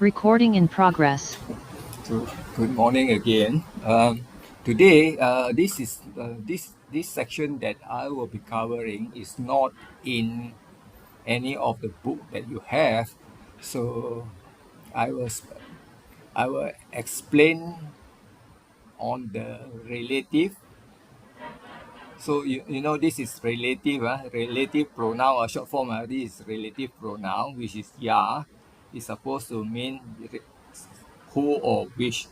Recording in progress. So, good morning again. Today, this section that I will be covering is not in any of the book that you have. So, I was I will explain on the relative. So you know this is relative, relative pronoun, a short form. This is relative pronoun, which is ya. It's supposed to mean who or which.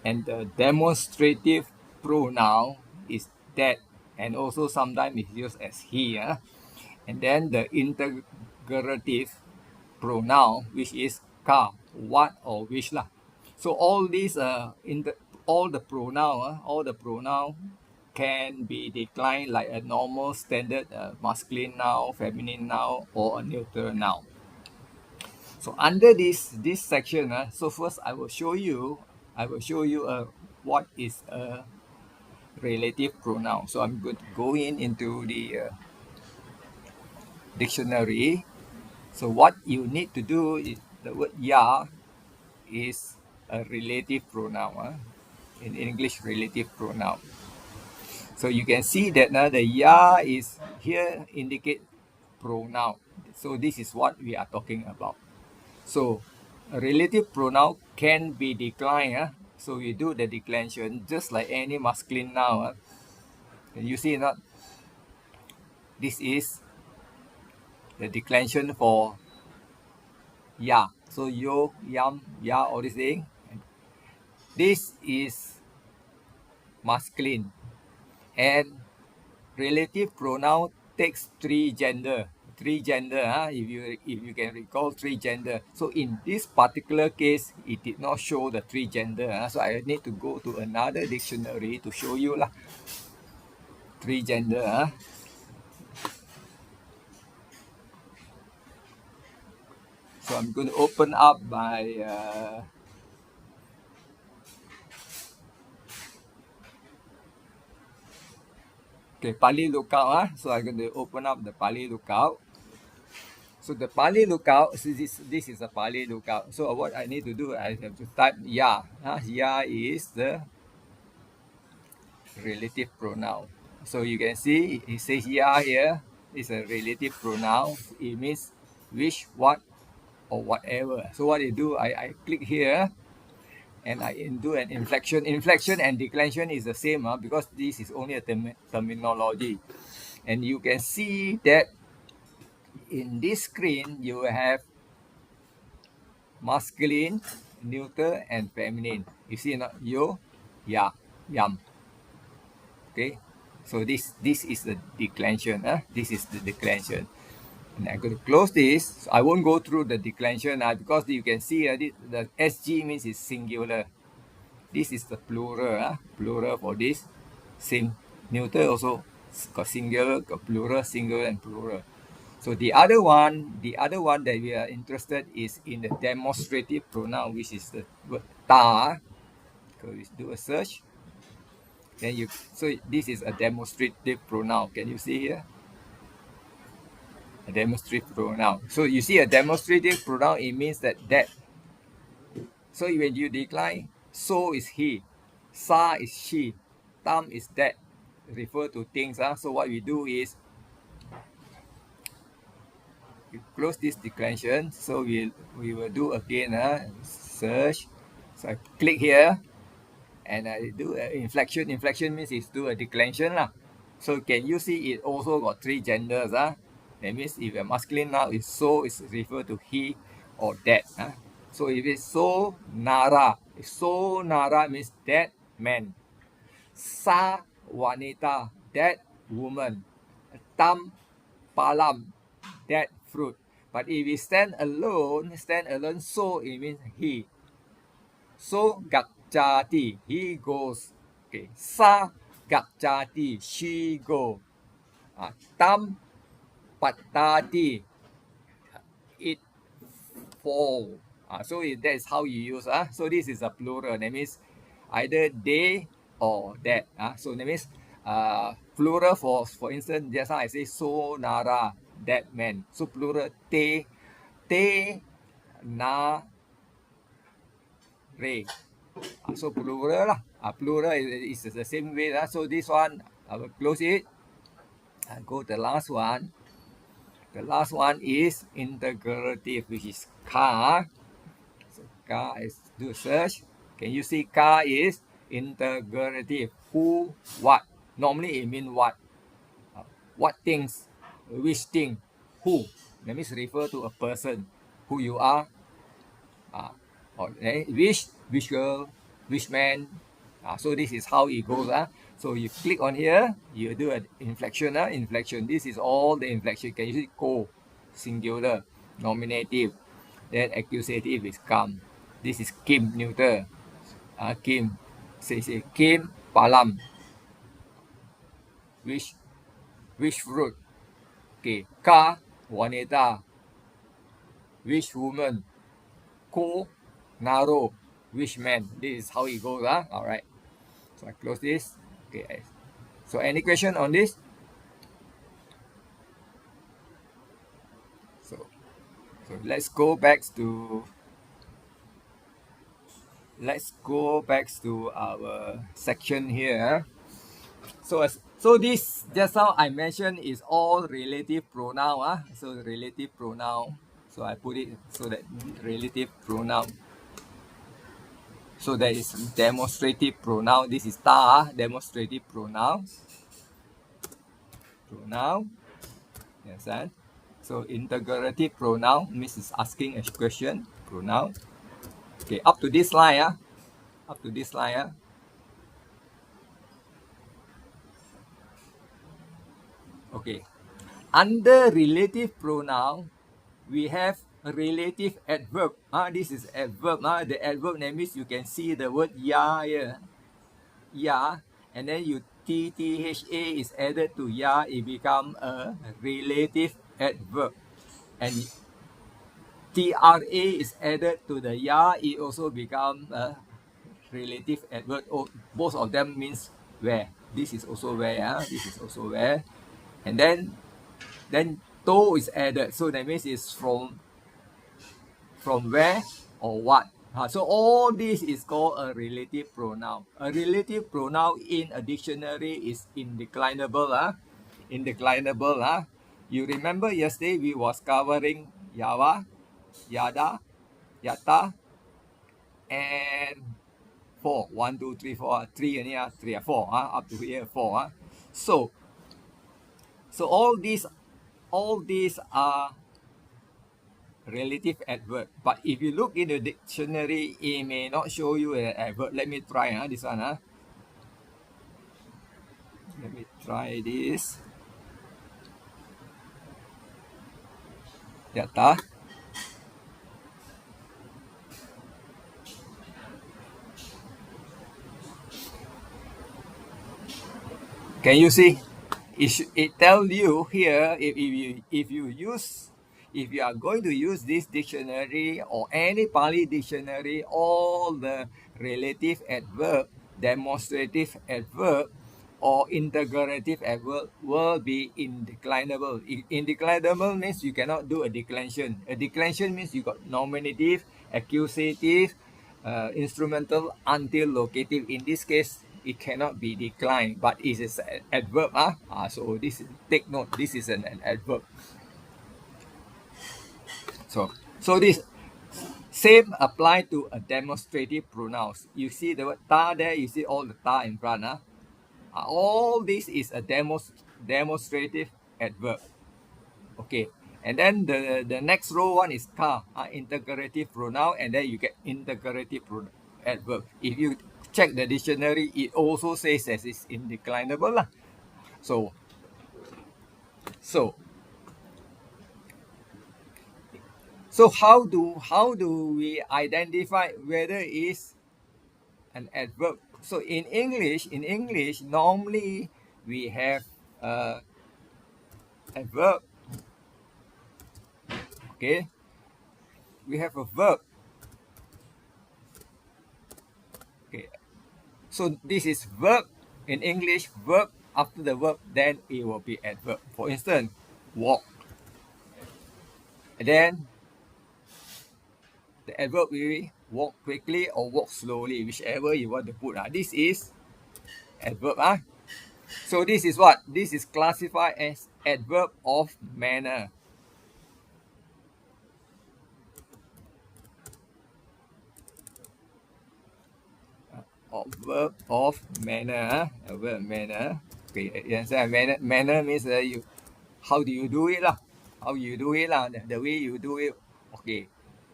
And the demonstrative pronoun is that, and also sometimes it's used as he. And then the interrogative pronoun, which is ka, what or which lah. So all these all the pronoun can be declined like a normal standard masculine noun, feminine noun, or a neutral noun. So under this section, so first I will show you what is a relative pronoun. So I'm going to go into the dictionary. So what you need to do is the word ya is a relative pronoun. In English, relative pronoun. So you can see that now the ya is here indicate pronoun. So this is what we are talking about. So a relative pronoun can be declined. So we do the declension just like any masculine noun. Can you see not? This is the declension for ya. So yo, yam, ya, all these things. This is masculine. And relative pronoun takes three gender. If you can recall three gender. So in this particular case, it did not show the three gender. So I need to go to another dictionary to show you lah. Three gender. So I'm going to open up my Pali lookout. So I'm going to open up the Pali lookout. So the Pali lookout, this is a Pali lookout. So what I need to do, I have to type ya. Ya is the relative pronoun. So you can see it says ya here is a relative pronoun. It means which, what, or whatever. So what I do, I click here and I do an inflection. Inflection and declension is the same because this is only a terminology. And you can see that in this screen you have masculine, neuter, and feminine. You see not? Yo, ya, yam. Okay, so this is the declension. This is the declension. And I'm going to close this. So I won't go through the declension because you can see the SG means it's singular. This is the plural. Plural for this. Same. Neuter also got singular, got plural, singular, and plural. So the other one that we are interested is in the demonstrative pronoun, which is the word ta. So we do a search. Then so this is a demonstrative pronoun. Can you see here? A demonstrative pronoun. So you see a demonstrative pronoun, it means that. So when you decline, so is he, sa is she, tam is that. Refer to things. So what we do is we close this declension. So we will do again search. So I click here and I do inflection. Inflection means it's do a declension lah. So can you see it also got three genders? That means if a masculine noun is so, it's referred to he or that. So if it's so nara means that man. Sa wanita, that woman. Tam palam, that fruit. But if we stand alone, so it means he. So gacchati, he goes. Okay. Sa gacchati, she go. Tam patati, it fall. So that is how you use. So this is a plural. That means either they or that. So that means plural for instance, just now I say so nara, that man. So plural te na ray. So plural lah. Plural is the same way lah. So this one, I will close it. I go to the last one. The last one is interrogative, which is car. So car is do search. Can you see car is interrogative? Who, what? Normally it means what? What things? Which thing? Who? That means refer to a person. Who you are? Or which girl, which man. So this is how it goes. So you click on here, you do an inflection. Inflection. This is all the inflection. Can you see co, singular, nominative, then accusative is come. This is Kim neuter. Kim. Say Kim Palam. Which fruit? Okay. Ka wanita. Which woman? Ko Naro. Which man? This is how it goes. All right. So I close this. Okay. So any question on this? So let's go back to our section here. So this just now I mentioned is all relative pronoun. So relative pronoun. So I put it so that relative pronoun. So that is demonstrative pronoun. This is demonstrative pronoun. Yes, and so interrogative pronoun means is asking a question. Pronoun. Okay, up to this line. Up to this line. Okay. Under relative pronoun, we have a relative adverb. This is adverb. The adverb name means you can see the word ya here. Ya, and then you TTHA is added to ya, it become a relative adverb. And TRA is added to the ya, it also become a relative adverb. Both of them means where. This is also where. This is also where. And then to is added. So that means it's from where or what. So all this is called a relative pronoun. A relative pronoun in a dictionary is indeclinable. Indeclinable. You remember yesterday we was covering yawa, yada, yata, and 4. 1, 2, 3, 4. 3 only. 3 or 4. Up to here 4. So all these are relative adverb. But if you look in the dictionary, it may not show you an adverb. Let me try this one. Let me try this. Yata. Can you see? It tells you here if you are going to use this dictionary or any Pali dictionary, all the relative adverb, demonstrative adverb, or interrogative adverb will be indeclinable. Indeclinable means you cannot do a declension. A declension means you got nominative, accusative, instrumental, until locative. In this case, it cannot be declined, but it is an adverb. So this take note. This is an adverb. So this same apply to a demonstrative pronouns. You see the word ta there. You see all the ta in front. All this is a demonstrative adverb. Okay. And then the next row one is ka, interrogative pronoun, and then you get interrogative adverb. If you check the dictionary, it also says that it's indeclinable. So how do we identify whether it is an adverb? So in English, normally we have adverb. Okay, we have a verb. Okay, so this is verb in English. Verb after the verb, then it will be adverb. For instance, walk. And then The adverb will be walk quickly or walk slowly, whichever you want to put. This is adverb. So this is what? This is classified as adverb of manner. Adverb of manner. Adverb manner. Okay, yes, manner means how do you do it lah? How you do it lah? The way you do it. Okay,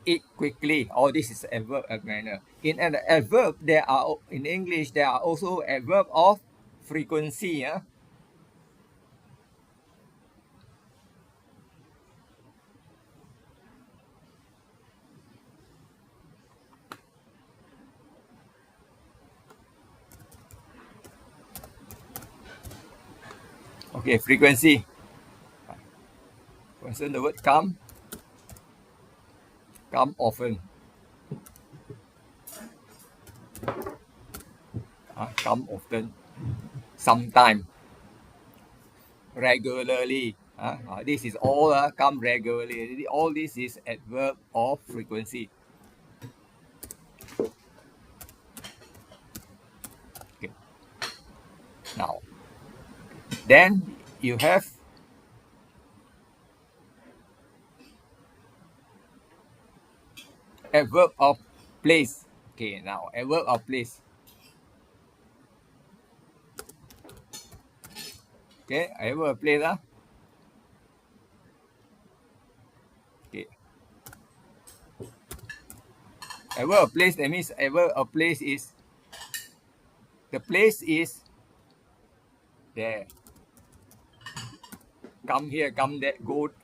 eat quickly. All this is adverb of manner. In an adverb, in English there are also adverb of frequency. Okay, frequency. For instance, the word come often. Come often. Sometime. Regularly. This is all come regularly. All this is adverb of frequency. Okay. Now, then you have adverb of place. Okay, now adverb of place. Okay, adverb of place. Okay. Adverb of place, that means adverb of place is the place is there. Come here, come there,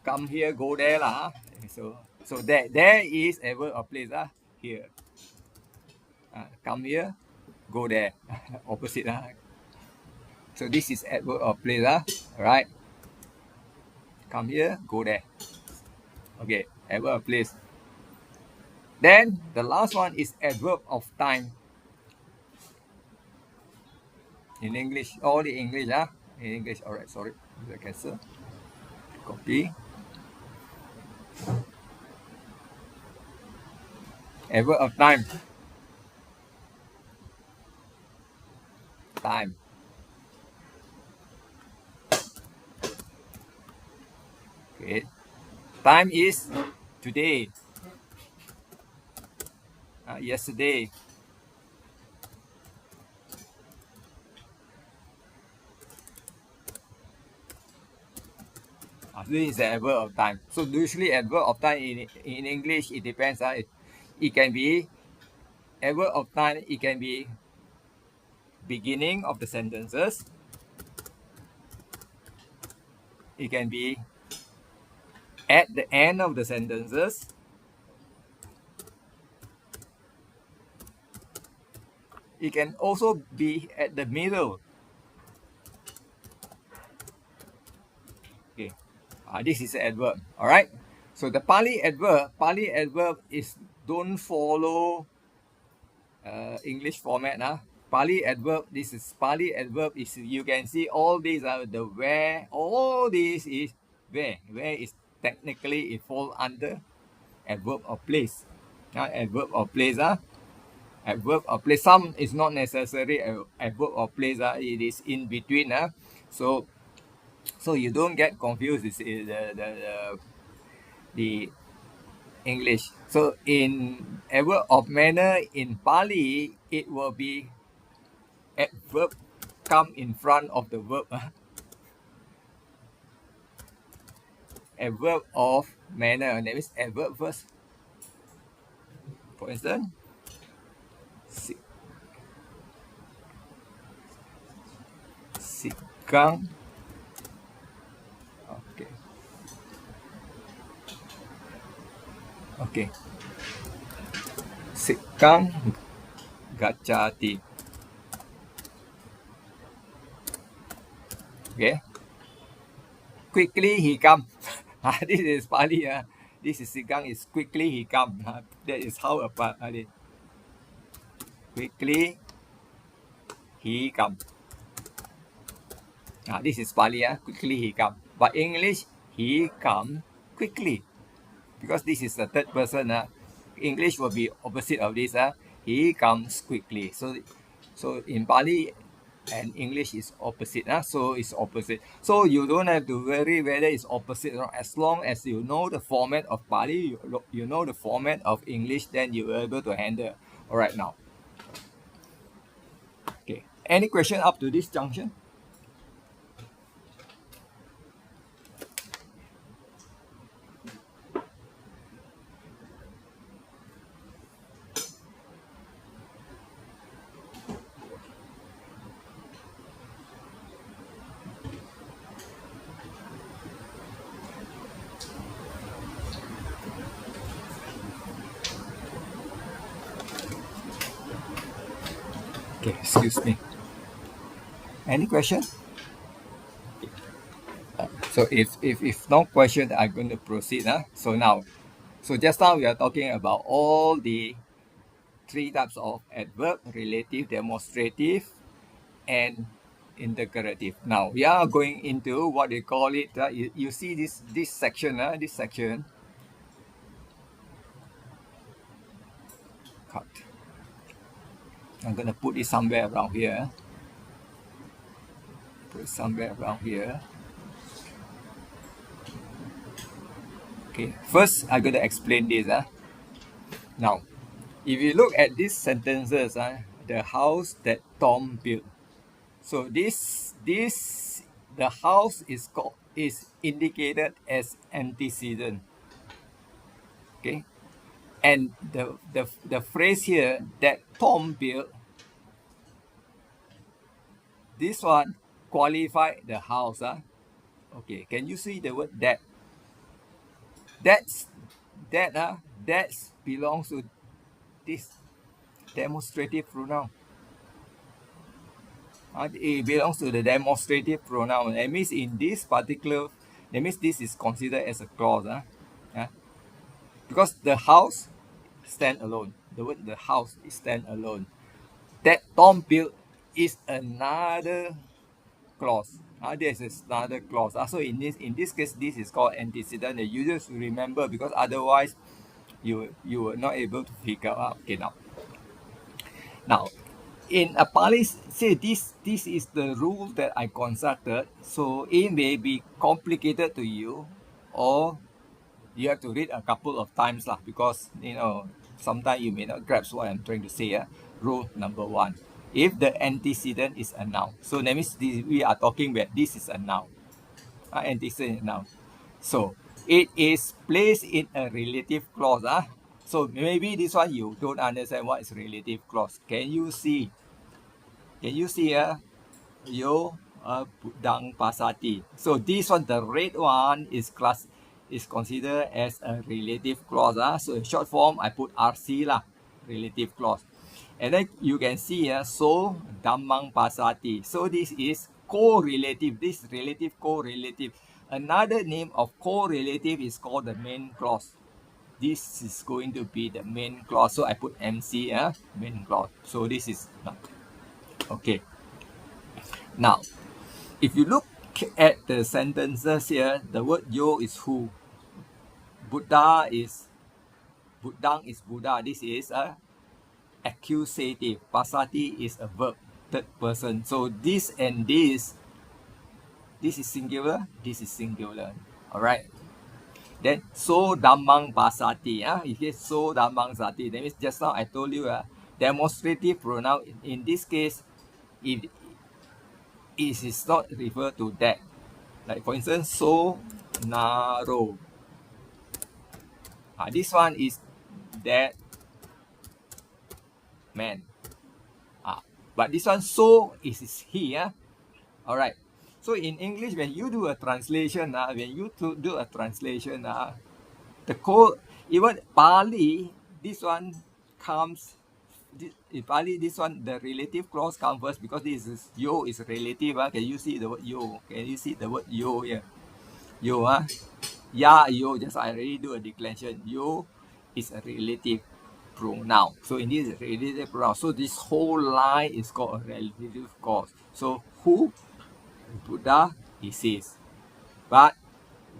come here, go there lah. So there is adverb of place here. Come here, go there. Opposite So this is adverb of place right? Come here, go there. Okay, adverb of place. Then the last one is adverb of time. In English, all the English in English. All right, sorry, I cancel. Copy. Adverb of time. Time. Okay. Time is today. Yesterday. This is the adverb of time. So usually adverb of time in English, it depends. It can be adverb of time. It can be beginning of the sentences. It can be at the end of the sentences. It can also be at the middle. Okay, this is an adverb. All right. So the Pali adverb is don't follow English format. Pali adverb. This is Pali adverb. Is you can see all these are the where. All this is where. Where is technically it fall under adverb of place. Adverb of place. Adverb of place. Some is not necessary adverb of place. It is in between. So you don't get confused. This is the English. So in adverb of manner in Pali, it will be adverb come in front of the verb. Adverb of manner. That means adverb first. For instance, Sikang. Okay. Okay. Sikang gacchati. Okay. Quickly he come. This is Pali. This is Sikang is quickly he come. That is how a Pali. Quickly he come. This is Pali. Quickly he come. But English, he come quickly. Because this is the third person. English will be opposite of this. He comes quickly. So in Pali and English is opposite. So it's opposite. So you don't have to worry whether it's opposite or not. As long as you know the format of Pali, you know the format of English, then you are able to handle. All right now. Okay. Any question up to this junction? Okay, excuse me. Any question? So if no question, I'm going to proceed. So now, so just now we are talking about all the three types of adverb: relative, demonstrative, and interrogative. Now we are going into what they call it. You see this section. This section. Cut. I'm gonna put it somewhere around here. Put it somewhere around here. Okay. First, I'm gonna explain this. Now, if you look at these sentences, the house that Tom built. So the house is indicated as antecedent. Okay, and the phrase here that Tom built, this one qualify the house. Okay, can you see the word that? That's that's belongs to this demonstrative pronoun. It belongs to the demonstrative pronoun. That means in this particular, that means this is considered as a clause. Yeah? Because the house stand alone. The word the house is stand alone. That Tom built is another clause. This is another clause. So in this case, this is called antecedent. The users remember because otherwise you were not able to figure out. Okay, now in a Pali, say this is the rule that I constructed. So it may be complicated to you, or you have to read a couple of times lah, because sometimes you may not grasp what I'm trying to say. Rule number one: if the antecedent is a noun, so that means we are talking about this is a noun, antecedent noun. So it is placed in a relative clause. So maybe this one you don't understand what is relative clause. Can you see? Can you see yo budang pasati? So this one, the red one is considered as a relative clause. So in short form, I put RC lah, relative clause. And then you can see so damang pasati. So this is correlative. This relative correlative. Another name of correlative is called the main clause. This is going to be the main clause. So I put MC, main clause. So this is okay. Now, if you look at the sentences here, the word yo is who. Buddha is Buddhang is Buddha. This is a accusative. Pasati is a verb, third person. So this and this is singular, this is singular. Alright. Then so damang pasati. If it's so damang sati, that means just now I told you demonstrative pronoun in this case, if it is not referred to that. Like for instance, so narrow. This one is that man. But this one so is he. Alright. So in English, when you do a translation, the code, even Pali, this one comes. In Pali, this one, the relative clause comes first because this is yo is relative. Can you see the word yo? Can you see the word yo here? Yo, yeah, yo, just I already do a declension. Yo is a relative pronoun. So in this relative pronoun, so this whole line is called a relative clause. So who? Buddha, he says. But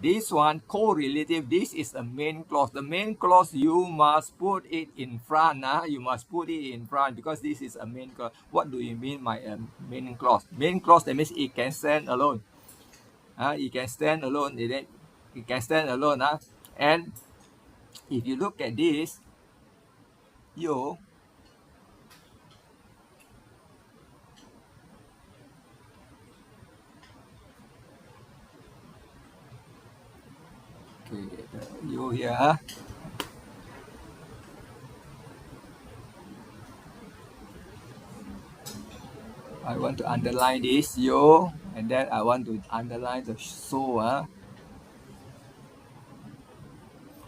This one, correlative, this is a main clause. The main clause, you must put it in front. You must put it in front because this is a main clause. What do you mean by a main clause? Main clause, that means it can stand alone. It can stand alone. It can stand alone. And if you look at this, you you here. I want to underline this yo, and then I want to underline the so.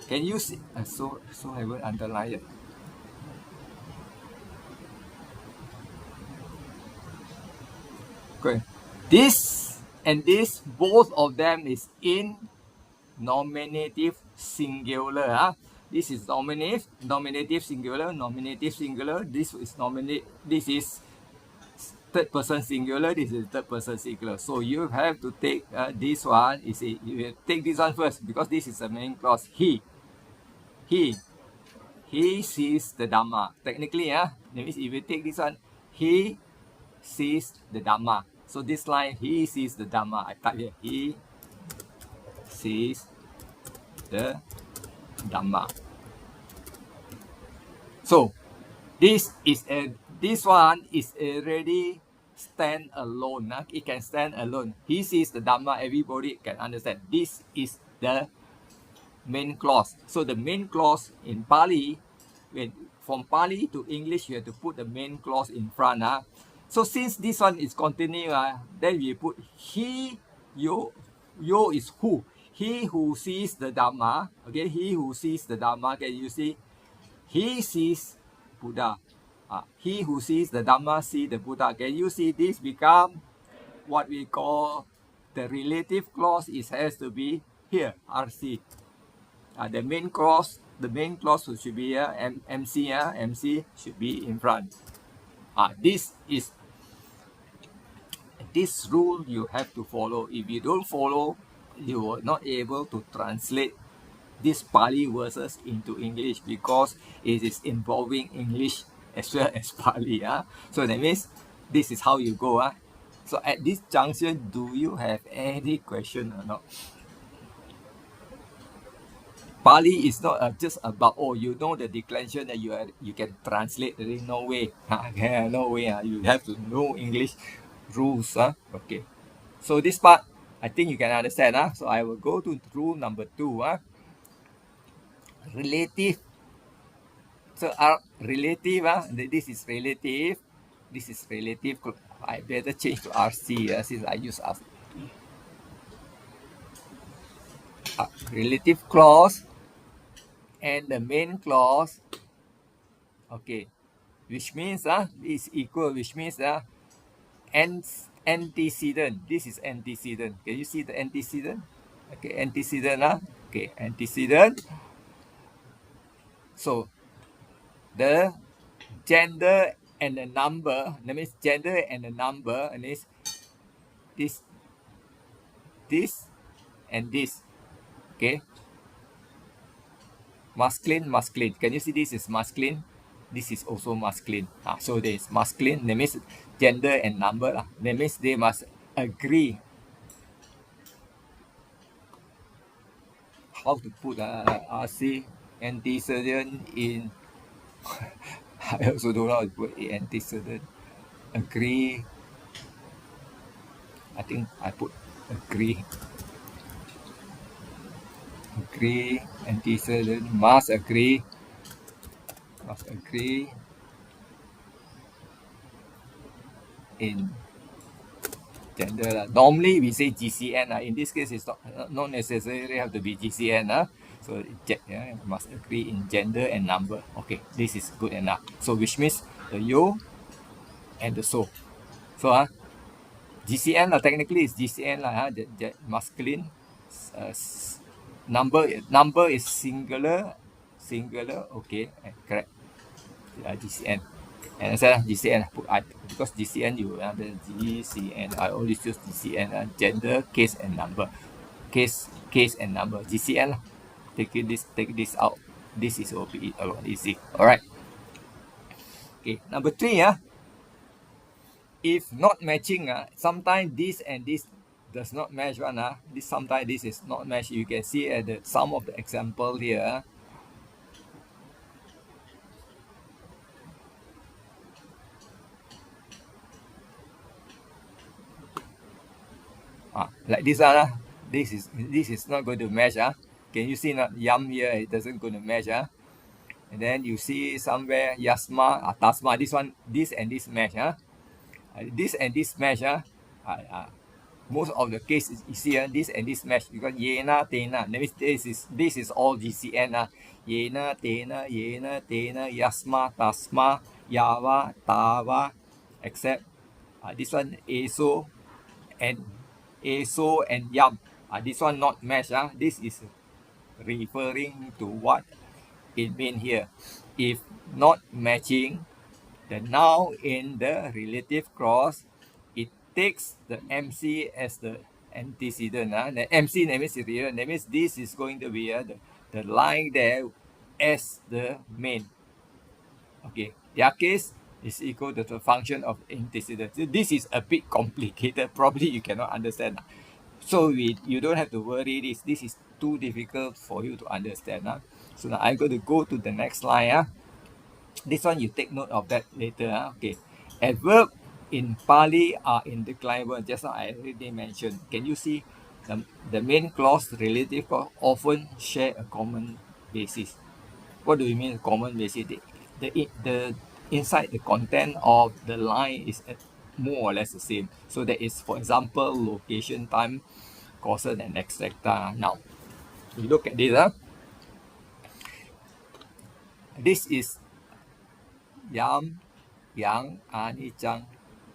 Can you see? So I will underline it. Okay. This and this, both of them is in nominative singular. This is nominative singular, nominative singular. This is This is third person singular. This is third person singular. So you have to take this one. You take this one first because this is the main clause. He sees the Dhamma. Technically, that means if you take this one, he sees the Dhamma. So this line, he sees the Dhamma. I type here, he sees the Dhamma. So this one is already stand alone. It can stand alone. He sees the Dhamma. Everybody can understand. This is the main clause. So the main clause in Pali, from Pali to English, you have to put the main clause in front. So since this one is continuous, then we put he, yo is who. He who sees the Dhamma. Okay, he who sees the Dhamma. Can you see? He sees Buddha. He who sees the Dhamma sees the Buddha. Can you see this become what we call the relative clause? It has to be here, RC. The main clause should be here, MC. MC should be in front. This rule you have to follow. If you don't follow, you are not able to translate these Pali verses into English because it is involving English as well as Pali. So that means this is how you go. So at this junction, do you have any question or not? Pali is not just about, you know the declension that you can translate. There is no way. No way. You have to know English rules. Okay. So this part, I think you can understand. So I will go to rule number 2. Relative. So relative. This is relative. This is relative. I better change to RC since I use RC. Relative clause and the main clause, okay, which means is equal, which means antecedent. This is antecedent. Can you see the antecedent? Okay, antecedent. Okay, antecedent. So the gender and the number, that means gender and the number, and this and this. Okay, masculine. Can you see this is masculine? This is also masculine. So there is masculine. That means gender and number. That means they must agree. How to put RC antecedent in? I also don't know how to put antecedent. Agree. I think I put agree. Agree. Antecedent. Must agree. In gender. Normally we say GCN. In this case, it's not necessarily have to be GCN. So must agree in gender and number. Okay, this is good enough. So which means the yo and the so. So GCN technically is GCN the masculine. Number is singular. Okay, correct. GCN. And GCN, because GCN, the GCN, I always use GCN, gender, case, and number. case and number GCN lah. Take this out. This is will be a lot easy. All right. Okay, number 3 if not matching sometimes this and this does not match one this sometimes this is not match. You can see at the some of the example here. Like this one this is not going to match Can you see not yum here? It doesn't going to match And then you see somewhere yasma tasma. This one, this and this match this and this match most of the cases you see this and this match because yena tena. That means this is all GCN yena tena yasma tasma yawa tawa except this one eso and yam. This one not match This is referring to what it means here. If not matching the noun in the relative clause, it takes the MC as the antecedent. The MC that means antecedent. That means this is going to be the line there as the main. Okay, their case is equal to the function of antecedent. So this is a bit complicated. Probably you cannot understand. So you don't have to worry. This is too difficult for you to understand. So now I'm going to go to the next line. This one you take note of that later. Okay, adverb in Pali are indeclinable. Just now I already mentioned. Can you see the main clause, relative clause, often share a common basis? What do you mean common basis? The inside the content of the line is more or less the same. So that is, for example, location, time, causes, and etc. Now, we look at this. This is yam, yang, ani, chang,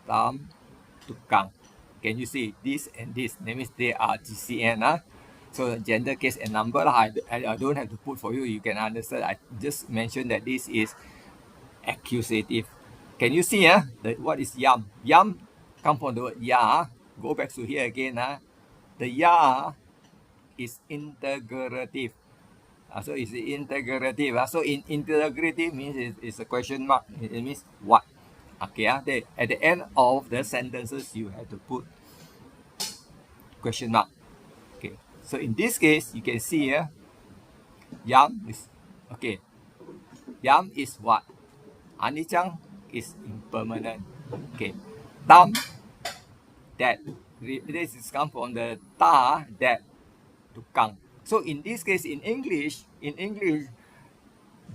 tam, tukang. Can you see this and this? That means they are GCN. So gender, case, and number. I don't have to put for you. You can understand. I just mentioned that this is accusative. Can you see what is yam? Yam come from the word ya. Go back to here again. The ya is interrogative. So it's interrogative. So in interrogative means it's a question mark. It means what? Okay. At the end of the sentences, you have to put question mark. Okay. So in this case, you can see here, yam is okay. Yam is what? Anichang is impermanent. Okay. Tam, that. This is come from the ta, that, tukang. So in this case, in English,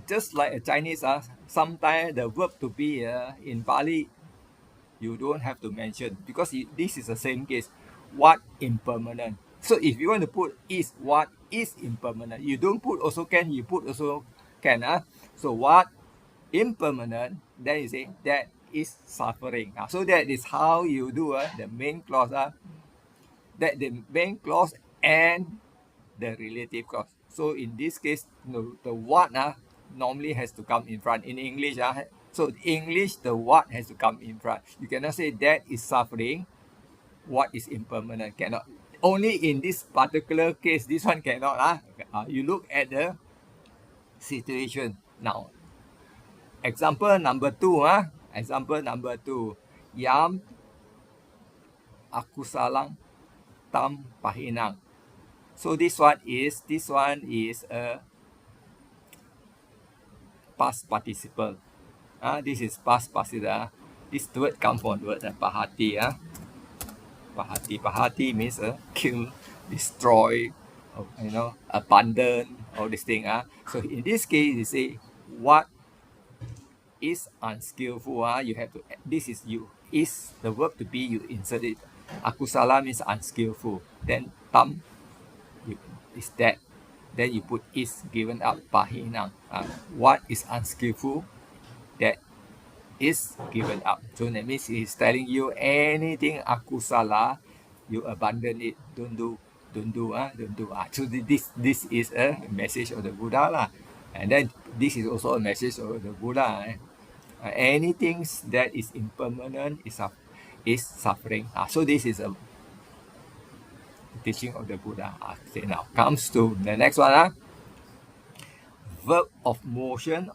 just like a Chinese, sometimes the verb to be in Pali, you don't have to mention because this is the same case. What impermanent? So if you want to put is, what is impermanent? You don't put also can, you put also can. So what impermanent, then you say that is suffering. So that is how you do the main clause. That the main clause and the relative clause. So in this case, the what normally has to come in front. In English, so English, the what has to come in front. You cannot say that is suffering, what is impermanent. Cannot. Only in this particular case, this one cannot. You look at the situation. Now, example number 2. Example number 2. Yam aku salang tam pahinang. So this one is a past participle. This is past participle. This word comes from the word pahati. Pahati means kill, destroy, abandon, all these things. So in this case, you say what is unskillful. You have to. This is you. Is the verb to be, you insert it. Akusala means unskillful. Then tam is that. Then you put is given up pahinang. What is unskillful? That is given up. So that means he's telling you anything akusala, you abandon it. Don't do. So this is a message of the Buddha lah. And then this is also a message of the Buddha. Anything that is impermanent is suffering. So this is a teaching of the Buddha. Okay, now comes to the next one. Verb of motion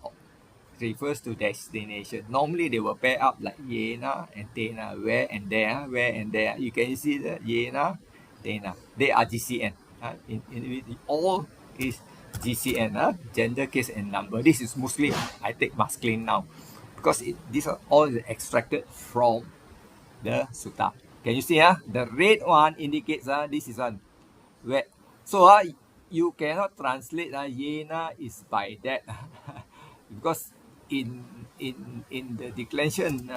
refers to destination. Normally they will pair up like yena and tena, where and there, where and there. You can see the yena, tena. They are GCN. All is GCN, gender, case, and number. This is mostly I take masculine now because these are all extracted from the sutta. Can you see? The red one indicates this is one where. So you cannot translate yena is by that because in the declension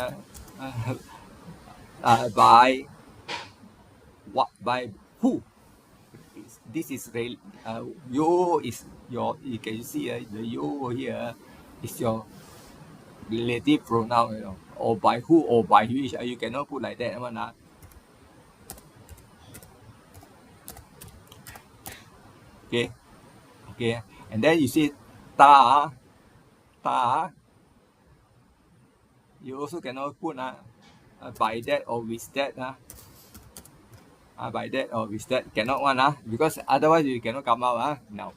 by what by who this is real yo is your you can see the yo here is your relative pronoun, or by who or by which, you cannot put like that one. Okay, okay, and then you see ta you also cannot put by that or with that by that or with that cannot one because otherwise you cannot come out now.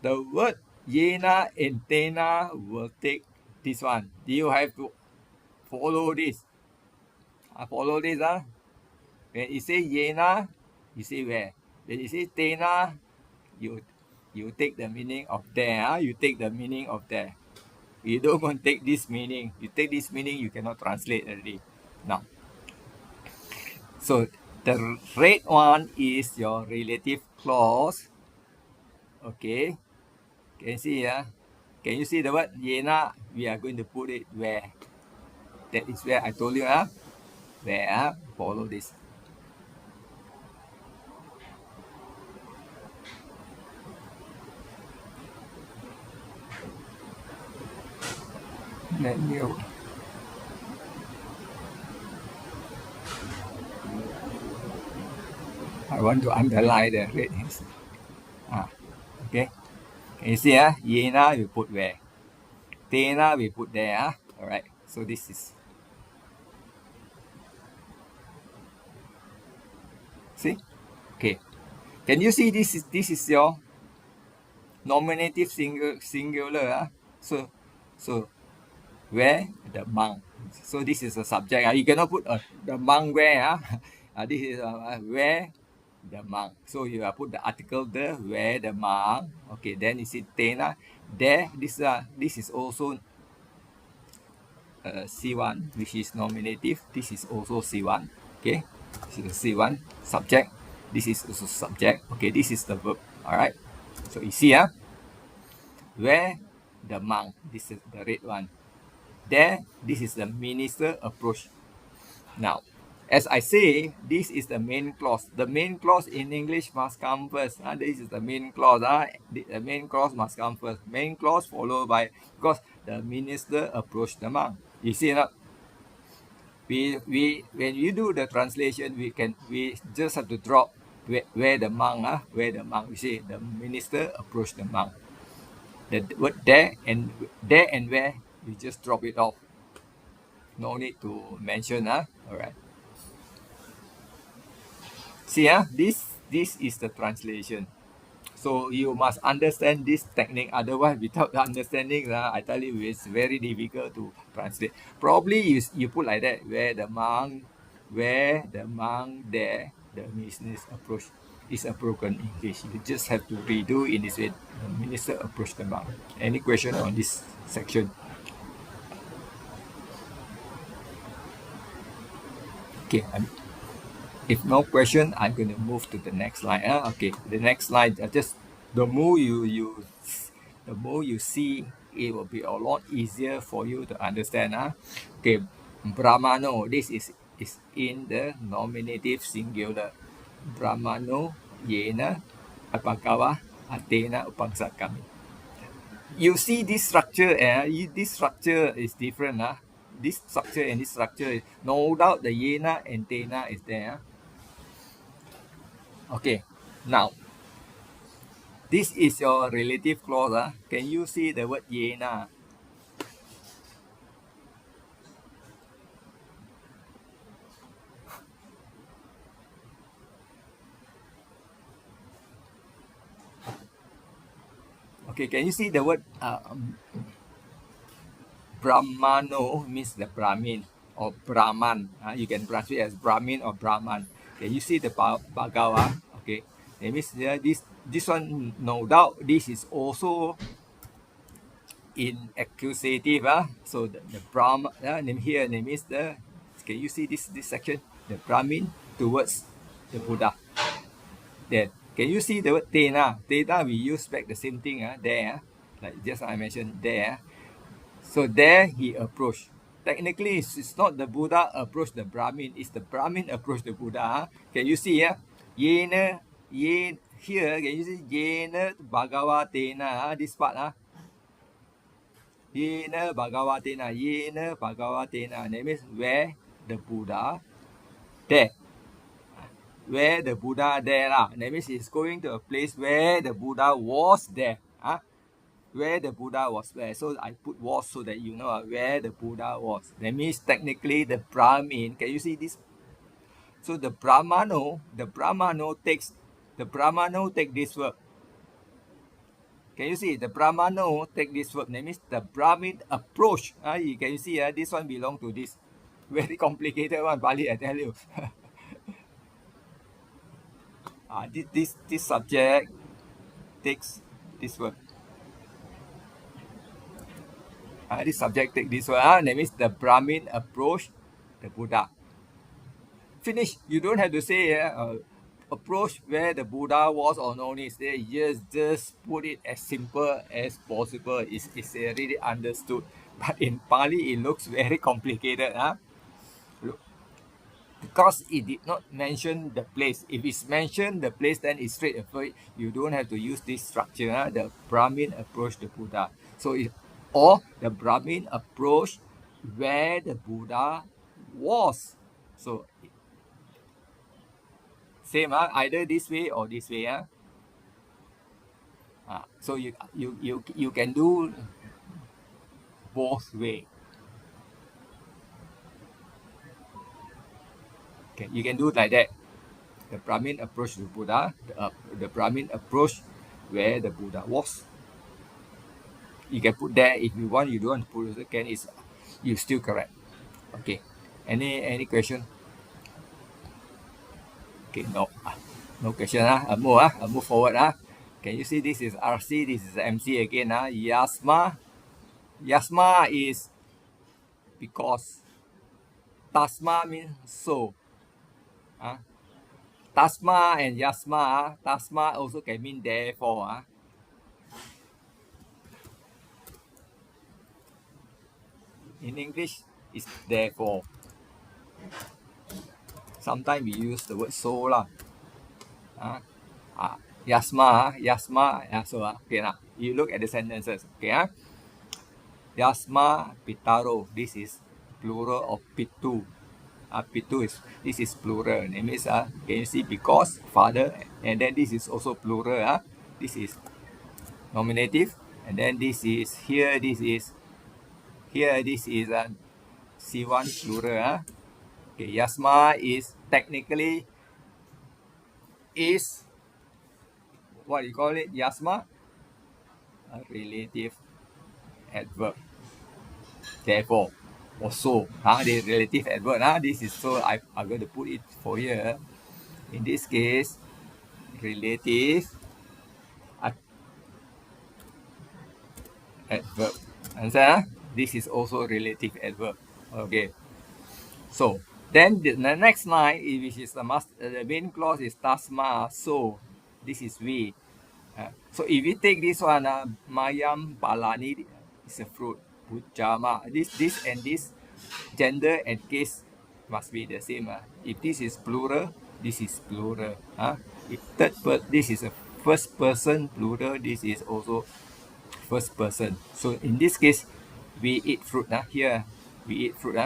The word yena and tena will take this one. You have to follow this. Follow this. When you say yena, you say where. When you say tena, you take the meaning of there. You take the meaning of there. You don't want to take this meaning. You take this meaning, you cannot translate already. Now, so the red one is your relative clause. Okay, can you see? Can you see the word yena? We are going to put it where. That is where I told you. Where? Follow this. Then you. I want to underline the red. Okay. Can you see? Yena we put where. Tena we put there. All right. So this is. See? Okay. Can you see this is your nominative singular. So where the monk. So this is a subject. You cannot put the monk where. This is where the monk. So you put the article there where the monk. Okay, then you see tena. There this is also C1, which is nominative. This is also C1. Okay, this is C1 subject. This is also subject. Okay, this is the verb. All right. So you see where the monk. This is the red one. There, this is the minister approach. Now, as I say, this is the main clause. The main clause in English must come first. This is the main clause. The main clause must come first. Main clause followed by, because the minister approached the monk. You see not? We when you do the translation, we just have to drop where the monk. Where the monk. You see, the minister approached the monk. The word there and where, you just drop it off. No need to mention. All right. See, this is the translation. So you must understand this technique. Otherwise, without understanding, I tell you, it's very difficult to translate. Probably you put like that, where the monk, there, the business approach is a broken English. You just have to redo in this way. The minister approached the monk. Any question on this section? Okay, if no question, I'm going to move to the next slide. Okay, the next slide. Just the more the more you see, it will be a lot easier for you to understand. Okay, Brahmano. This is in the nominative singular. Brahmano yena apakawa atena upangsakami. You see this structure. This structure is different. This structure and this structure, no doubt the yena and tena is there. Okay, now this is your relative clause. Can you see the word yena? Okay, can you see the word Brahmano means the Brahmin or Brahman. You can translate as Brahmin or Brahman. Okay, you see the Bhagawa. Okay, that means this one, no doubt, this is also in accusative. So the Brahman name here name is the. Can you see this section? The Brahmin towards the Buddha. Then can you see the word Tena? Tena we use back the same thing. There, like just I mentioned there. So there he approached. Technically, it's not the Buddha approached the Brahmin, it's the Brahmin approached the Buddha. Can you see? Yena, yen, here, can you see? Yena Bhagavatena, this part. Yena Bhagavatena, Yena Bhagavatena. That means where the Buddha, there. Where the Buddha there. That means it's going to a place where the Buddha was there. Where the Buddha was where. So I put was so that you know where the Buddha was. That means technically the Brahmin. Can you see this? So the Brahmano take this verb. Can you see the Brahmano take this verb? That means the Brahmin approach. You can see this one belong to this. Very complicated one, Pali, I tell you. This subject takes this verb. This subject take this one. That means the Brahmin approach the Buddha. Finish. You don't have to say approach where the Buddha was or no need. Just put it as simple as possible. It's already understood. But in Pali, it looks very complicated. Because it did not mention the place. If it's mentioned the place, then it's straight away. You don't have to use this structure. The Brahmin approached the Buddha. So or the Brahmin approached where the Buddha was. So same, either this way or this way. So you can do both way. Okay, you can do it like that. The Brahmin approached the Buddha. The Brahmin approached where the Buddha was. You can put there if you want. You don't want to put it again. You still correct. Okay. Any question? Okay, no question. I move forward. Can you see this is RC? This is MC again. Yasma. Yasma is because. Tasma means so. Tasma and Yasma. Tasma also can mean therefore. In English, it's therefore. Sometimes we use the word so lah. Yasma, so okay lah. You look at the sentences, okay. Yasma pitaro. This is plural of pitu. Pitu this is plural. That means can you see because father, and then this is also plural. This is nominative, and then this is here. This is C1 plural. Okay, Yasma is technically is what you call it? Yasma, a relative adverb. Therefore, or so. The relative adverb. This is so. I'm going to put it for here. In this case, relative adverb. Understand? This is also relative adverb. Okay. So then the next line, which is the main clause, is tasma. So this is we. So if we take this one, mayam palani is a fruit. Pujama. This and this gender and case must be the same. If this is plural, this is plural. If this is a first person plural, this is also first person. So in this case, we eat fruit. Here we eat fruit.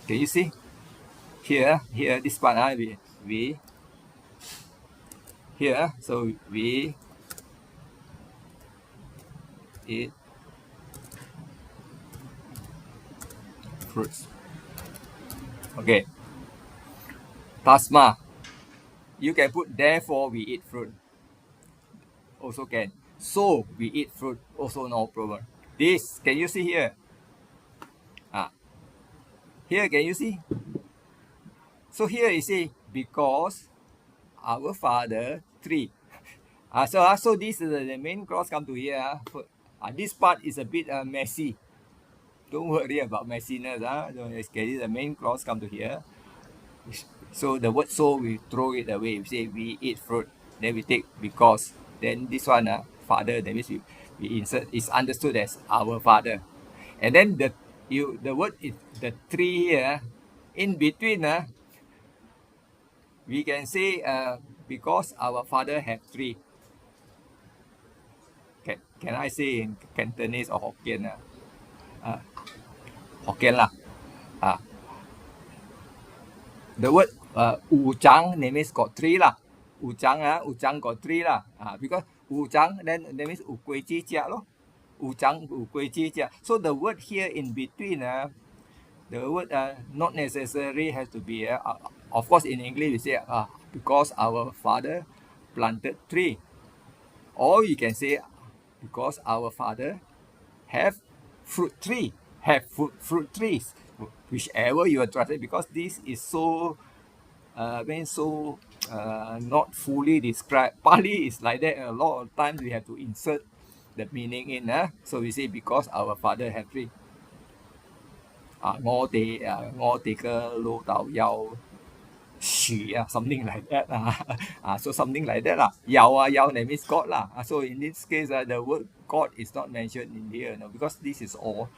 Can you see? Here this part. We here. So we eat fruits. Okay. Tasma. You can put therefore we eat fruit. Also can. So we eat fruit, also no problem. This, can you see here? Ah, here, can you see? So here you see, because our father, three. So this is the main clause come to here. This part is a bit messy. Don't worry about messiness. Don't get it. The main clause come to here. So the word so we throw it away. We say we eat fruit. Then we take because. Then this one father. That means we insert is understood as our father. And then the word is the three here. In between we can say because our father have three. Can I say in Cantonese or Hokkien? Hokkien lah. Uh, the word Wu Zhang that means got three lah. Wu Zhang got three lah. Because Wu Zhang then that means Wu Gui Ji Jia lor. Wu Zhang Wu Gui Ji Jia. So the word here in between the word not necessarily has to be of course in English we say because our father planted tree. Or you can say because our father have fruit tree, have fruit trees, whichever you are translate, because this is so not fully described. Pali is like that. A lot of times we have to insert the meaning in. So we say because our father have tree. 我哋嘅老豆有樹something like that so something like that 有 that means God so in this case the word God is not mentioned in here because this is all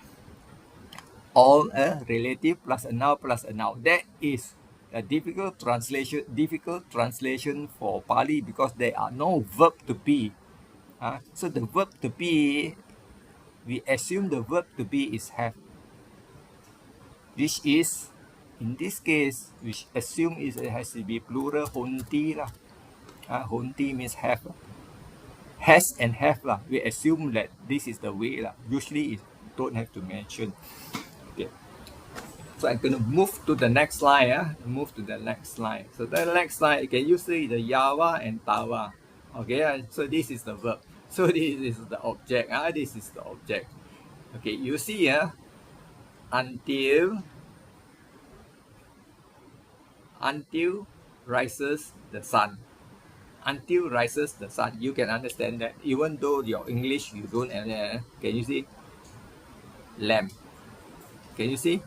a relative plus a noun plus a noun. That is a difficult translation for Pali because there are no verb to be. So the verb to be, we assume the verb to be is have. Which is, in this case, which assume is it has to be plural honti lah. Honti means have. Has and have lah. We assume that this is the way lah. Usually, it don't have to mention. Okay. So I'm going to move to the next slide. Move to the next slide. So the next slide, can you see the yawa and tawa? Okay, so this is the verb. So this is the object. This is the object. Okay, you see until rises the sun. Until rises the sun. You can understand that. Even though your English you don't can you see? Lamb. Can you see?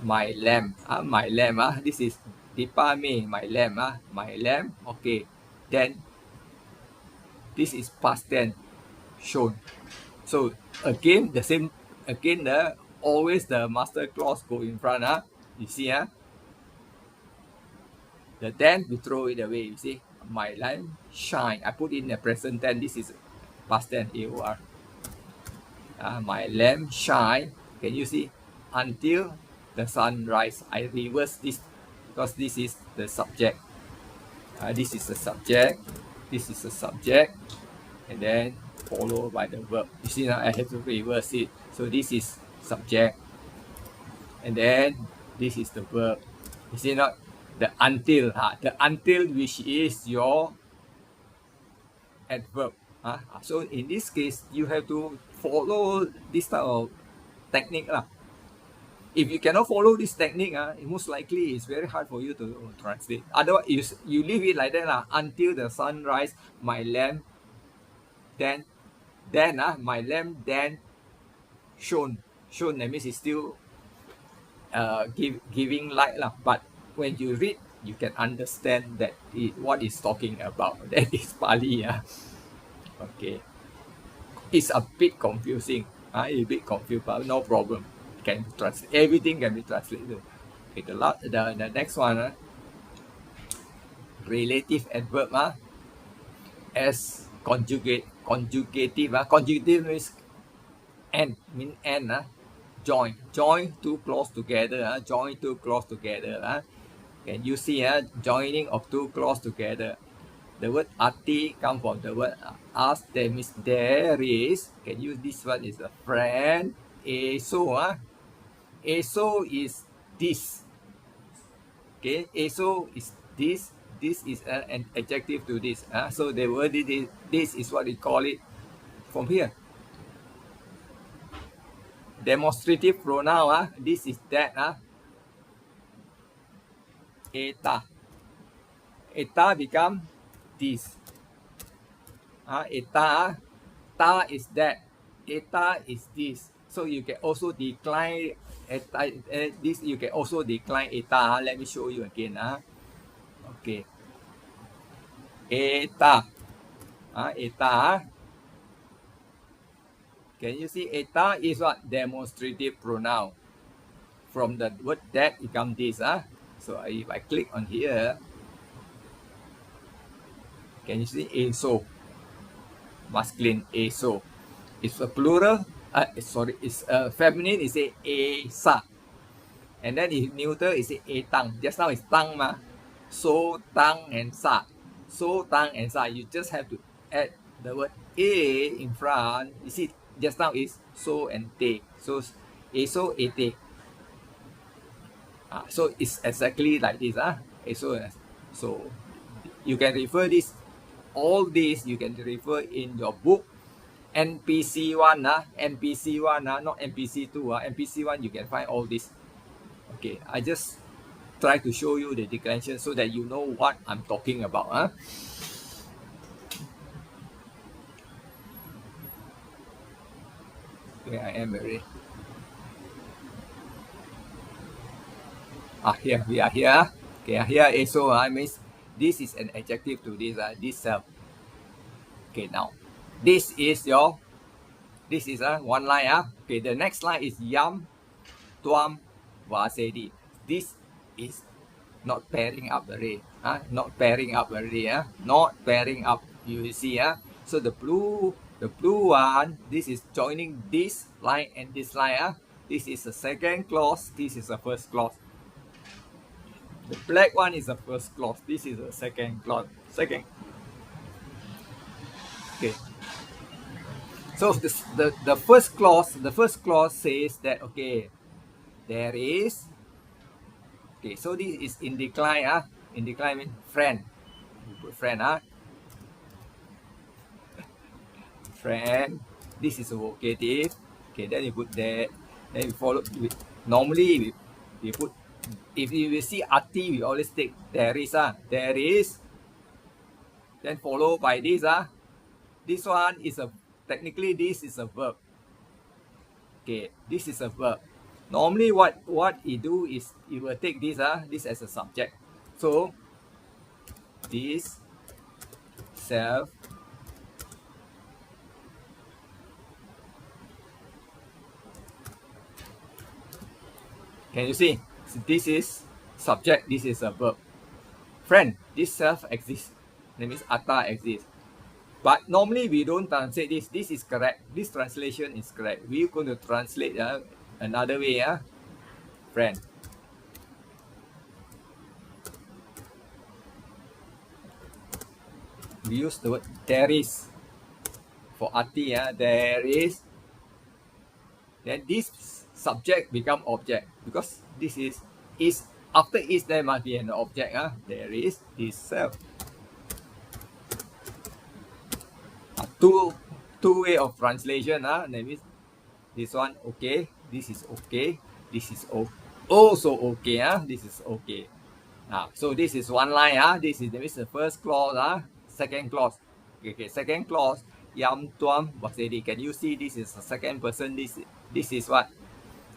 My lamb. My lamb. This is Dipa me, my lamb. My lamb. Okay. Then this is past tense shown. So again the same again always the master clause go in front. You see the then we throw it away. You see, my lamp shine. I put in the present tense. This is past tense AOR. My lamp shine. Can you see? Until the sunrise. I reverse this because this is the subject. This is the subject. This is the subject, and then followed by the verb. You see now I have to reverse it. So this is subject, and then this is the verb. You see now the until which is your adverb. So in this case you have to follow this type of technique lah. If you cannot follow this technique most likely it's very hard for you to translate. Otherwise you leave it like that until the sunrise my lamp then my lamp then shone that means it's still giving light lah. But when you read, you can understand that what it's talking about. That is Pali. Okay. It's a bit confusing. A bit confused, but no problem. Can translate. Everything can be translated. Okay, the next one. Relative adverb as conjugative. Conjugative means and join two clause together. Join two clause together. Can you see joining of two clause together? The word arti come from the word as. That means there is. Can use this one is a friend. Eso is this. Okay, eso is this this is an adjective to this. So the word this is what we call it from here. Demonstrative pronoun. This is that. Eta. Eta become this. Eta. Ta is that. Eta is this. So you can also decline eta. This you can also decline eta. Let me show you again. Okay. Eta. Eta. Can you see eta is what? Demonstrative pronoun. From the word that become this. So if I click on here, can you see eso? Masculine eso. It's a plural. Sorry, it's a feminine. It's a esa. And then if neuter, it's a etang. Just now it's tang ma. So tang and sa. So tang and sa. You just have to add the word a in front. You see, just now is so and te. So eso ete. So it's exactly like this. So you can refer this. All this you can refer in your book. NPC1, NPC1, not NPC2. NPC1 you can find all this. Okay, I just try to show you the declension so that you know what I'm talking about. Okay, I am ready. Here we are here. Okay, here also means this is an adjective to this self. Okay, now this is one line. Okay, the next line is yam, tuam, wasedi. This is not pairing up already. Not pairing up already. Not pairing up. You see. So the blue one, this is joining this line and this line. This is the second clause. This is the first clause. The black one is the first clause. This is the second clause. Second. Okay. So the first clause says that okay, there is. Okay, so this is in decline. In decline means friend. You put friend. Friend. This is a vocative. Okay, then you put that. Then you follow. Normally we put. If you will see arti, we always take there is. There is. Then followed by this. This one is a technically this is a verb. Okay, this is a verb. Normally what you do is you will take this as a subject. So this self can you see? So this is subject, this is a verb. Friend, this self exists. That means atta exists. But normally we don't translate this. This is correct. This translation is correct. We're going to translate another way. Friend. We use the word there is for arti. There is. Then this subject become object because this is after is there must be an object. There is this self. Two way of translation. That means this one okay, this is okay, this is also okay. This is okay. So this is one line. This is the first clause. Second clause. Okay, second clause. Yam tuam wasedi. Can you see this is the second person? This is what?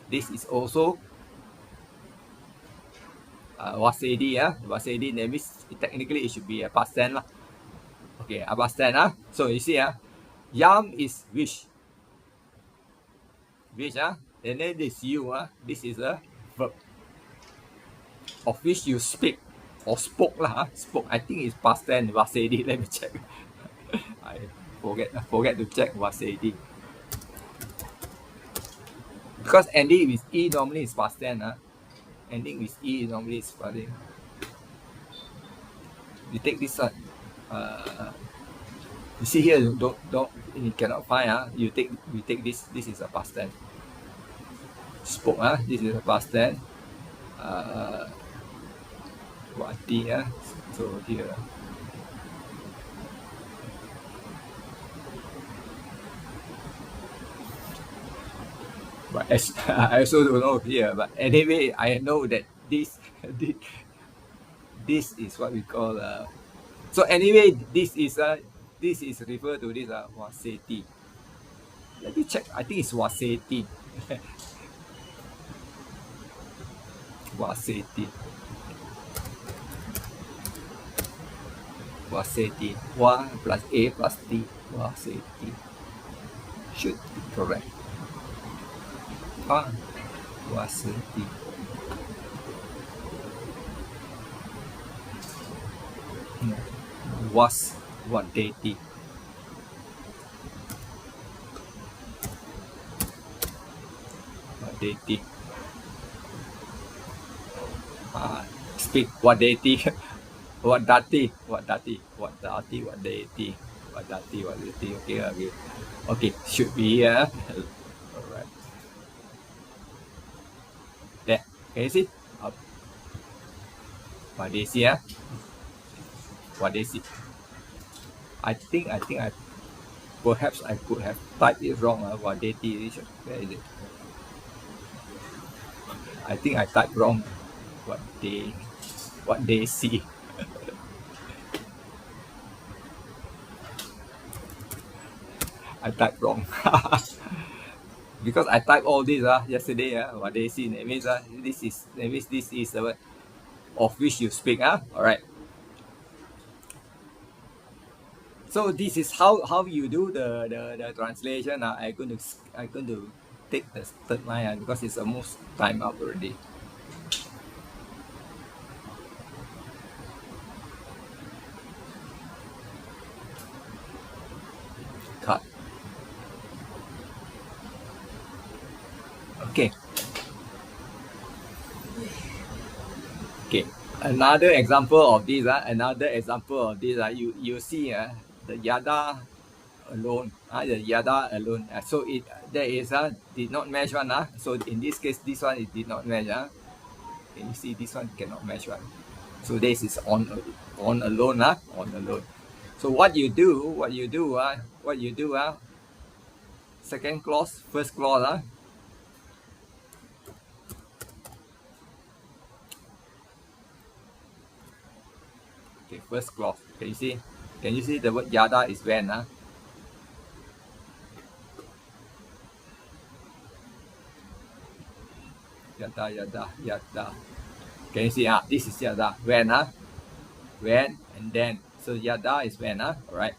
This is also wasedi. Wasedi. That means technically it should be a past tense. Okay, a past tense. So you see, yam is wish. Wish, and then this you, this is a verb. Of which you speak or spoke lah. Spoke. I think it's past tense. Wasedi. Let me check. I forget to check wasedi. Because ending with e normally is past tense. Ending with e normally is past tense. You take this one. You see here, don't you cannot find. We take this. This is a past tense. Spoke. This is a past tense. Wati. So here, but I also don't know here. But anyway, I know that this this is what we call. So anyway, this is referred to this waseti. Let me check. I think it's waseti. Waseti. Waseti. Wa plus a plus t. Waseti. Should be correct. Ah, waseti. Was wadeti. Wadeti. Speak wadeti. Wadati. Wadati. Wadati. Wadeti. Wadati. Wadeti. Okay, okay. Okay, should be here. Alright. There. Can you see? Up. Wadesi, Wadesi. I think I perhaps I could have typed it wrong. Wadeti. Where is it? I think I typed wrong. What they see. I typed wrong. Because I typed all this yesterday. What they see. That means this is of which you speak. Alright. So this is how you do the translation. I'm going to take the third line because it's almost time up already. Cut. Okay. Okay. Another example of this. You see the yada alone. The yada alone. So there is did not match one. So in this case, this one it did not match. Can you see this one cannot match one? So this is on alone. On alone. So what you do? Second clause, first clause. Okay, first clause. Can you see? Can you see the word yada is when? Yada. Can you see? This is yada. When? When and then. So yada is when. Alright.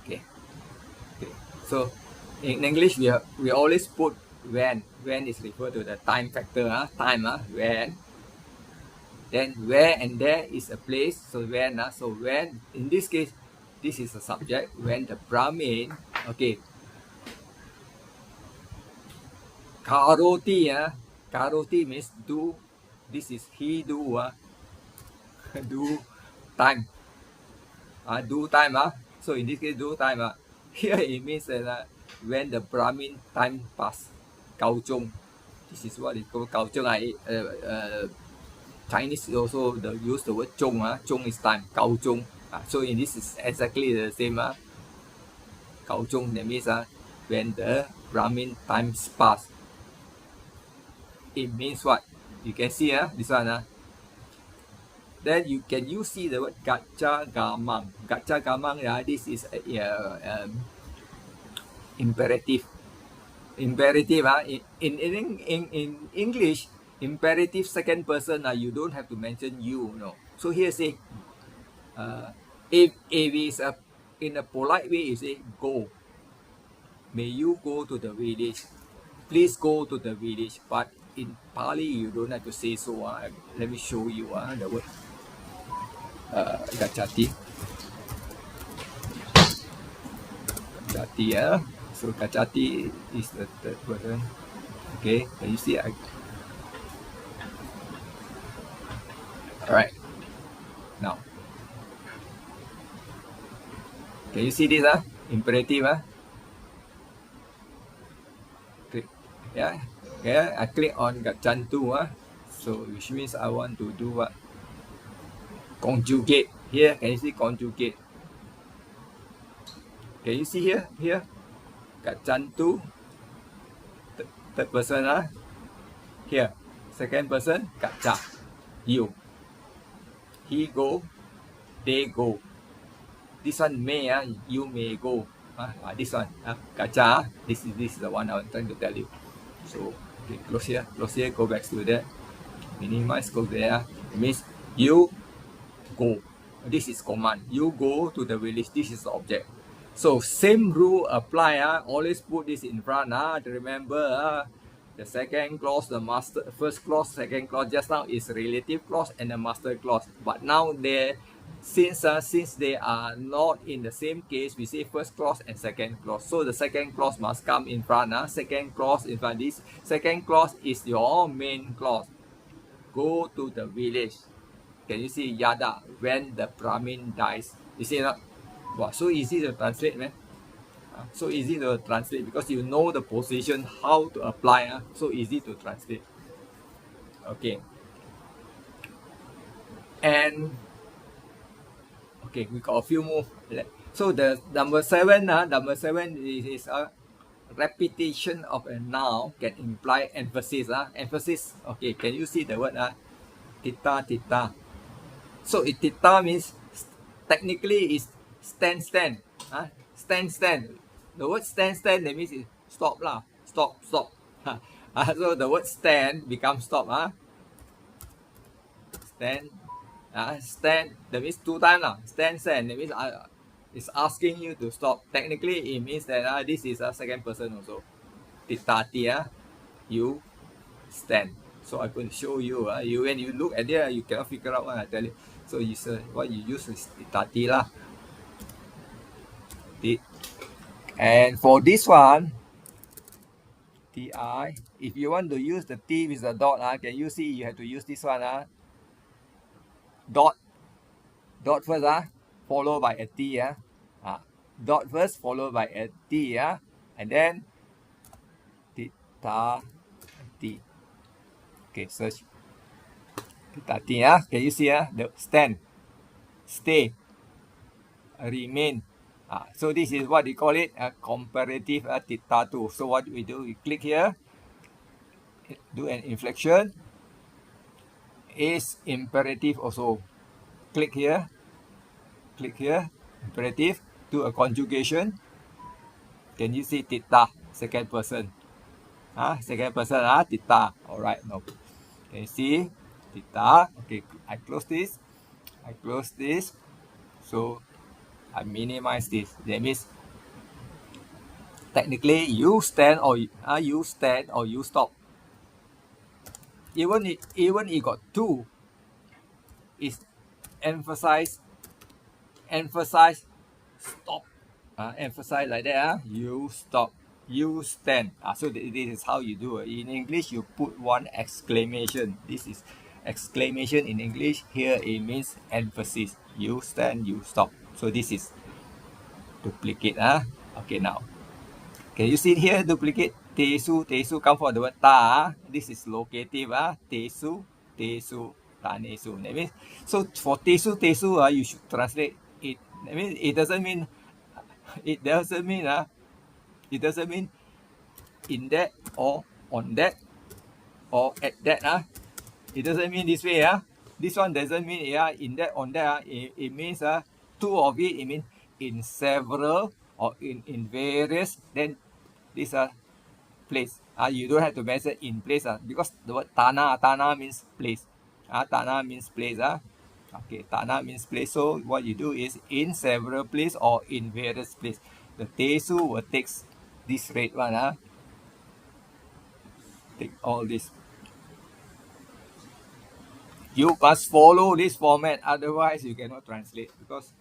Okay. So in English we always put when. When is referred to the time factor. Time. When. Then where and there is a place. So when. So when. In this case, this is a subject. When the Brahmin. Okay. Karoti. Karoti means do. This is he do. Do time. Do time. So in this case, do time. Here it means that when the Brahmin time pass. Gao Zhong. This is what is called Gao Zhong. Chinese also use the word Zhong. Zhong is time. Gao Zhong. So in this is exactly the same. Gao Zhong. That means when the Brahmin times pass. It means what? You can see this one. Then you see the word gacha gamang. Gacha gamang, this is imperative. Imperative. In English, imperative second person. You don't have to mention you. No. So here say, if it's in a polite way, you say go. May you go to the village. Please go to the village. But in Pali, you don't have to say so. Let me show you the word. Gachati. So Gachati is the third person. Okay, can you see? Alright. Now, can you see this? Imperative. Click. Yeah. I click on Gachantu. So which means I want to do what? Conjugate. Here, can you see conjugate? Can you see here? Here, kat cantu, third person Here, second person, kat cha, you. He go, they go. This one may, you may go. This one, kacha, this is the one I'm trying to tell you. So, okay, close here, go back to that. Minimize, go there. It means you go. This is command. You go to the village. This is the object. So same rule apply. Always put this in front. Remember, the second clause, the master, first clause, second clause. Just now is relative clause and the master clause. But now since they are not in the same case, we say first clause and second clause. So the second clause must come in front. Second clause in front. This second clause is your main clause. Go to the village. Can you see Yada when the Brahmin dies? You see that? Wow, so easy to translate, man. So easy to translate because you know the position, how to apply. So easy to translate. Okay. And okay, we got a few more. So the number seven is a repetition of a noun can imply emphasis. Emphasis. Okay, can you see the word? Tita, tita. So tita means technically is stand. Stand. The word stand that means is stop lah. Stop. So the word stand becomes stop. Stand. Stand. That means two times lah. Stand. That means it's asking you to stop. Technically it means that this is a second person also. Titati, you stand. So I'm going to show you. When you look at there, you cannot figure out what I tell you. So what you use is titati lah. And for this one, ti, if you want to use the t with the dot, can you see you have to use this one? Dot first, followed by a t. Dot first, followed by a t, and then ta, t. Okay, search. Tati, can you see? The stand, stay, remain. So this is what we call it a comparative titatu. So what we do, we click here, do an inflection, is imperative also. Click here, imperative, do a conjugation. Can you see tita, second person? Second person, tita. Alright, no. Can you see? Tita. Okay, I close this. So I minimize this. That means technically you stand or you stop. Even it got two, is emphasize stop. Emphasize like that. You stop. You stand. So this is how you do it. In English, you put one exclamation. This is exclamation in English. Here it means emphasis. You stand. You stop. So this is duplicate. Okay, now can you see here duplicate? Tesu come from the word ta. This is locative. Tesu, tanesu. That means, so for tesu, you should translate it. That means it doesn't mean in that or on that or at that. It doesn't mean this way. This one doesn't mean in that, on that. It means two of it. It means in several or in various. Then this place. You don't have to mention in place because the word tana means place. Tana means place. Okay, tana means place. So what you do is in several place or in various place. The tesu will take this red one. Take all this. You must follow this format, otherwise you cannot translate because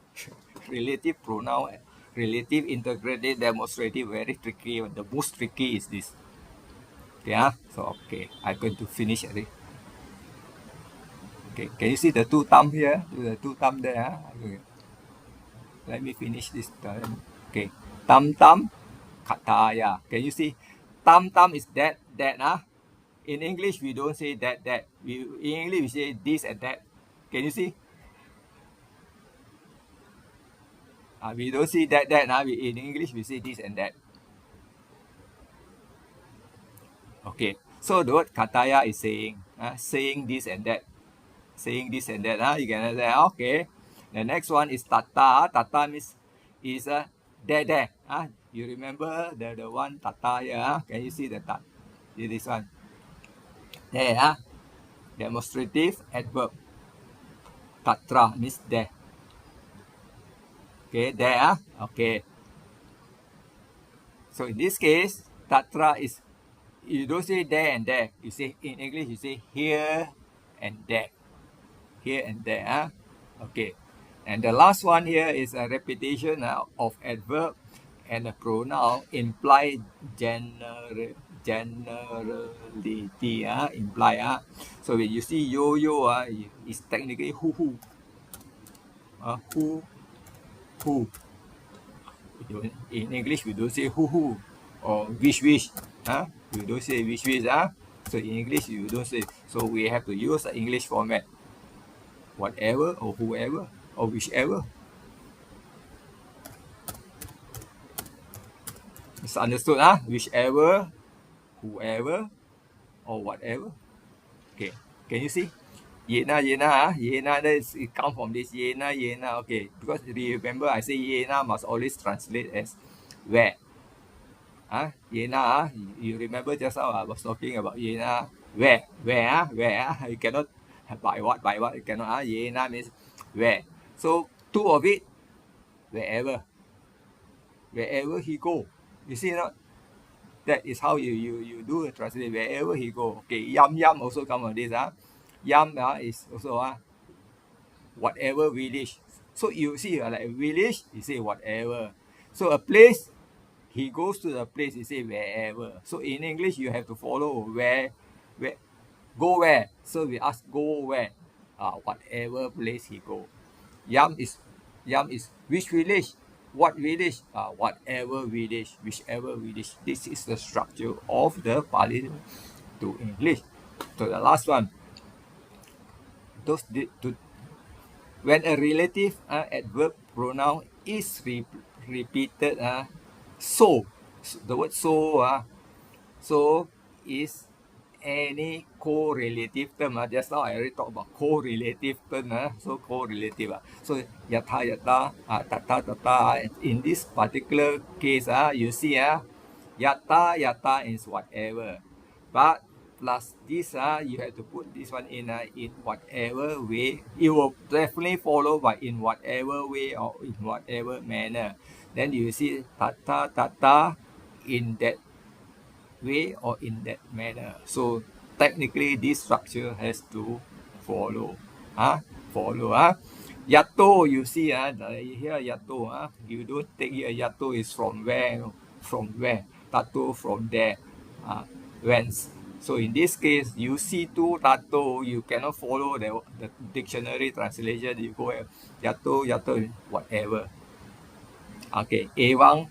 relative pronoun, relative, interrogative, demonstrative, very tricky. The most tricky is this. Yeah, so okay, I'm going to finish it. Okay, can you see the two thumb here? The two thumb there. Okay. Let me finish this time. Okay, thumb, kataya. Can you see? Thumb is that. In English, we don't say that. In English, we say this and that. Can you see? We don't see that. In English, we say this and that. Okay. So the word kataya is saying this and that. Saying this and that. You can say, okay. The next one is tata. Tata means is there. You remember the one tata here? Can you see the tata? This one. There. Demonstrative adverb. Tatra means there. Okay, there. Okay. So in this case, tatra is, you don't say there and there. You say, in English, you say here and there. Here and there. Okay. And the last one here is a repetition of adverb and a pronoun imply generality. Imply. So when you see yo, it's technically who. Who. In English, we don't say who or wish. We don't say wish. So in English, you don't say. So we have to use the English format. Whatever or whoever or whichever. It's understood, whichever, whoever, or whatever. Okay, can you see? Yena, it comes from this yena. Okay, because remember I say yena must always translate as where. Yena, you remember just now I was talking about yena, where, you cannot by what, you cannot. Yena means where. So two of it, wherever he go. You see not? That is how you do a translate wherever he go. Okay, yam also come from this. Yam is also whatever village. So you see like a village, you say whatever. So a place, he goes to the place, you say wherever. So in English, you have to follow where, go where. So we ask go where, whatever place he go. Yam is which village, what village, whatever village, whichever village. This is the structure of the Pali to English. So the last one, when a relative adverb pronoun is repeated, so the word so is any correlative term. Just now I already talked about correlative term. So correlative. So yata, tata. In this particular case, you see, yata is whatever. But plus this, you have to put this one in whatever way. It will definitely follow by in whatever way or in whatever manner. Then you see tata in that way or in that manner. So technically this structure has to follow. Yato, you see, here yato, you don't take here yato is from where, tato from there, whence. So in this case, you see two tato, you cannot follow the dictionary translation. You go yato, whatever. Okay, ewang,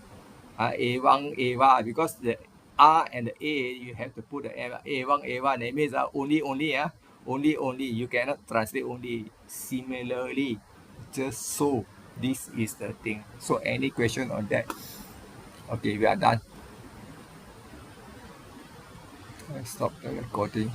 eva, because the R and the A, you have to put the ewang, that means only. You cannot translate only. Similarly, just so. This is the thing. So any question on that? Okay, we are done. I stop the recording.